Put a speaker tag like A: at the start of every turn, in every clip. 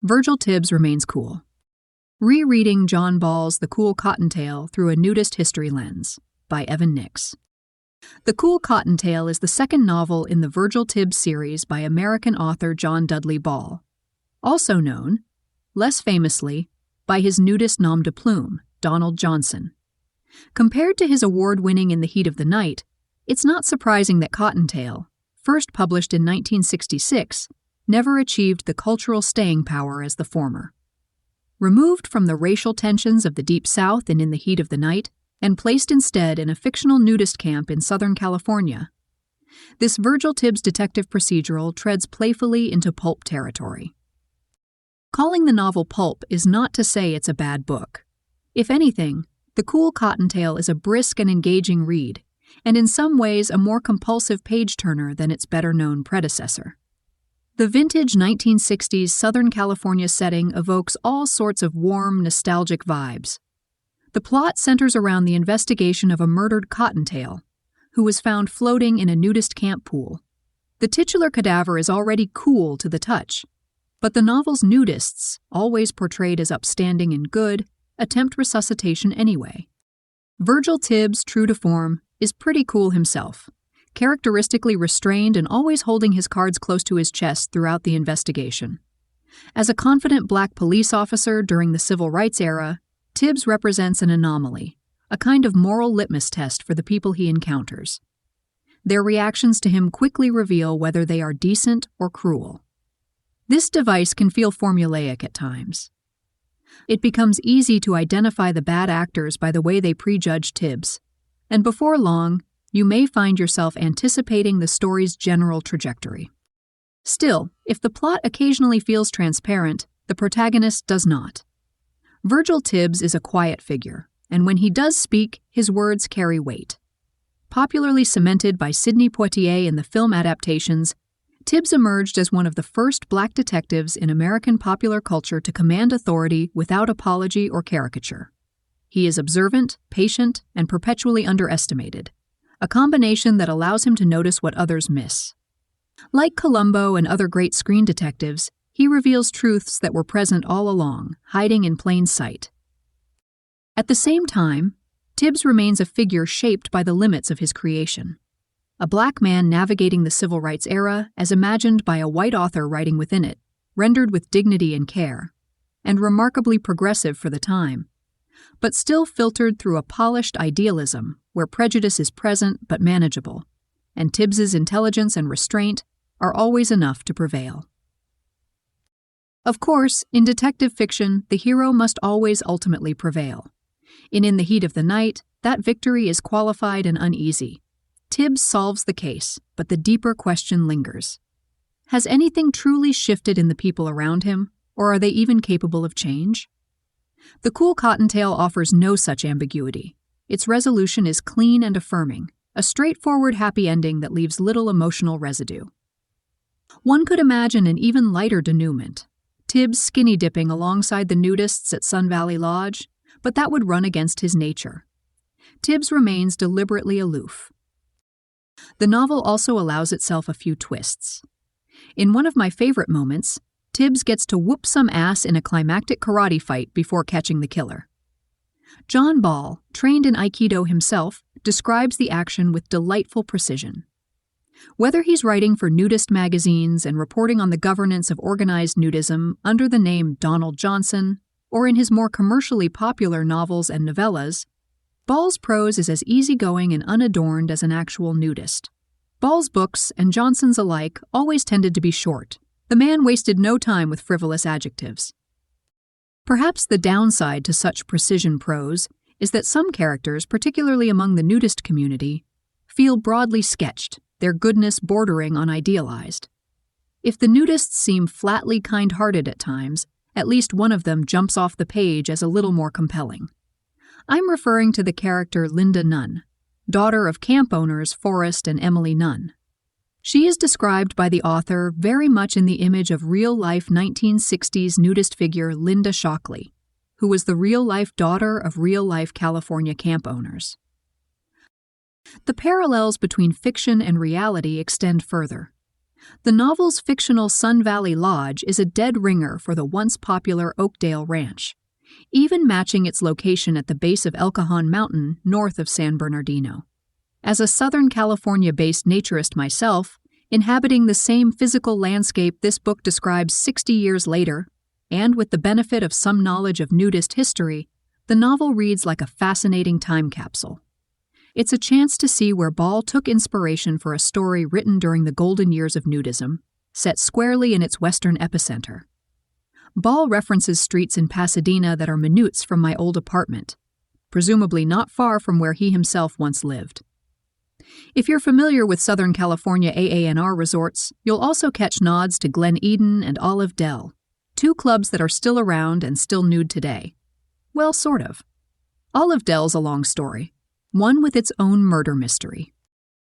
A: Virgil Tibbs remains cool. Rereading John Ball's The Cool Cottontail Through a Nudist History Lens by Evan Nix. The Cool Cottontail is the second novel in the Virgil Tibbs series by American author John Dudley Ball, also known, less famously, by his nudist nom de plume, Donald Johnson. Compared to his award-winning In the Heat of the Night, it's not surprising that Cottontail, first published in 1966, never achieved the cultural staying power as the former. Removed from the racial tensions of the Deep South in the Heat of the Night, and placed instead in a fictional nudist camp in Southern California, this Virgil Tibbs detective procedural treads playfully into pulp territory. Calling the novel pulp is not to say it's a bad book. If anything, The Cool Cottontail is a brisk and engaging read, and in some ways a more compulsive page-turner than its better-known predecessor. The vintage 1960s Southern California setting evokes all sorts of warm, nostalgic vibes. The plot centers around the investigation of a murdered cottontail, who was found floating in a nudist camp pool. The titular cadaver is already cool to the touch, but the novel's nudists, always portrayed as upstanding and good, attempt resuscitation anyway. Virgil Tibbs, true to form, is pretty cool himself, characteristically restrained and always holding his cards close to his chest throughout the investigation. As a confident black police officer during the civil rights era, Tibbs represents an anomaly, a kind of moral litmus test for the people he encounters. Their reactions to him quickly reveal whether they are decent or cruel. This device can feel formulaic at times. It becomes easy to identify the bad actors by the way they prejudge Tibbs, and before long, you may find yourself anticipating the story's general trajectory. Still, if the plot occasionally feels transparent, the protagonist does not. Virgil Tibbs is a quiet figure, and when he does speak, his words carry weight. Popularly cemented by Sidney Poitier in the film adaptations, Tibbs emerged as one of the first black detectives in American popular culture to command authority without apology or caricature. He is observant, patient, and perpetually underestimated, a combination that allows him to notice what others miss. Like Columbo and other great screen detectives, he reveals truths that were present all along, hiding in plain sight. At the same time, Tibbs remains a figure shaped by the limits of his creation. A black man navigating the civil rights era as imagined by a white author writing within it, rendered with dignity and care, and remarkably progressive for the time, but still filtered through a polished idealism where prejudice is present but manageable, and Tibbs's intelligence and restraint are always enough to prevail. Of course, in detective fiction, the hero must always ultimately prevail. In the Heat of the Night, that victory is qualified and uneasy. Tibbs solves the case, but the deeper question lingers. Has anything truly shifted in the people around him, or are they even capable of change? The Cool Cottontail offers no such ambiguity. Its resolution is clean and affirming, a straightforward happy ending that leaves little emotional residue. One could imagine an even lighter denouement, Tibbs skinny dipping alongside the nudists at Sun Valley Lodge, but that would run against his nature. Tibbs remains deliberately aloof. The novel also allows itself a few twists. In one of my favorite moments, Tibbs gets to whoop some ass in a climactic karate fight before catching the killer. John Ball, trained in Aikido himself, describes the action with delightful precision. Whether he's writing for nudist magazines and reporting on the governance of organized nudism under the name Donald Johnson, or in his more commercially popular novels and novellas, Ball's prose is as easygoing and unadorned as an actual nudist. Ball's books, and Johnson's alike, always tended to be short. The man wasted no time with frivolous adjectives. Perhaps the downside to such precision prose is that some characters, particularly among the nudist community, feel broadly sketched, their goodness bordering on idealized. If the nudists seem flatly kind-hearted at times, at least one of them jumps off the page as a little more compelling. I'm referring to the character Linda Nunn, daughter of camp owners Forrest and Emily Nunn. She is described by the author very much in the image of real-life 1960s nudist figure Linda Shockley, who was the real-life daughter of real-life California camp owners. The parallels between fiction and reality extend further. The novel's fictional Sun Valley Lodge is a dead ringer for the once popular Oakdale Ranch, even matching its location at the base of El Cajon Mountain north of San Bernardino. As a Southern California-based naturist myself, inhabiting the same physical landscape this book describes 60 years later, and with the benefit of some knowledge of nudist history, the novel reads like a fascinating time capsule. It's a chance to see where Ball took inspiration for a story written during the golden years of nudism, set squarely in its western epicenter. Ball references streets in Pasadena that are minutes from my old apartment, presumably not far from where he himself once lived. If you're familiar with Southern California AANR resorts, you'll also catch nods to Glen Eden and Olive Dell, two clubs that are still around and still nude today. Well, sort of. Olive Dell's a long story, one with its own murder mystery.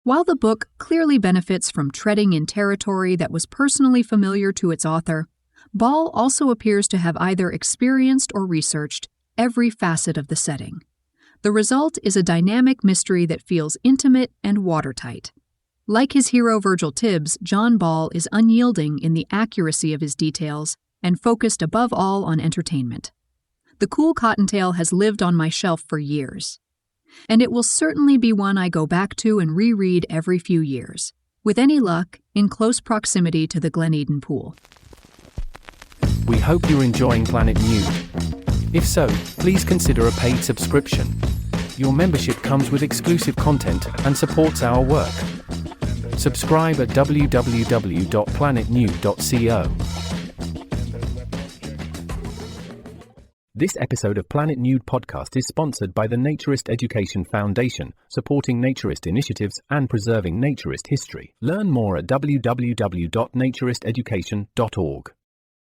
A: While the book clearly benefits from treading in territory that was personally familiar to its author, Ball also appears to have either experienced or researched every facet of the setting. The result is a dynamic mystery that feels intimate and watertight. Like his hero Virgil Tibbs, John Ball is unyielding in the accuracy of his details and focused above all on entertainment. The Cool Cottontail has lived on my shelf for years, and it will certainly be one I go back to and reread every few years, with any luck, in close proximity to the Glen Eden pool.
B: We hope you're enjoying Planet Nude. If so, please consider a paid subscription. Your membership comes with exclusive content and supports our work. Subscribe at www.planetnude.co. This episode of Planet Nude podcast is sponsored by the Naturist Education Foundation, supporting naturist initiatives and preserving naturist history. Learn more at www.naturisteducation.org.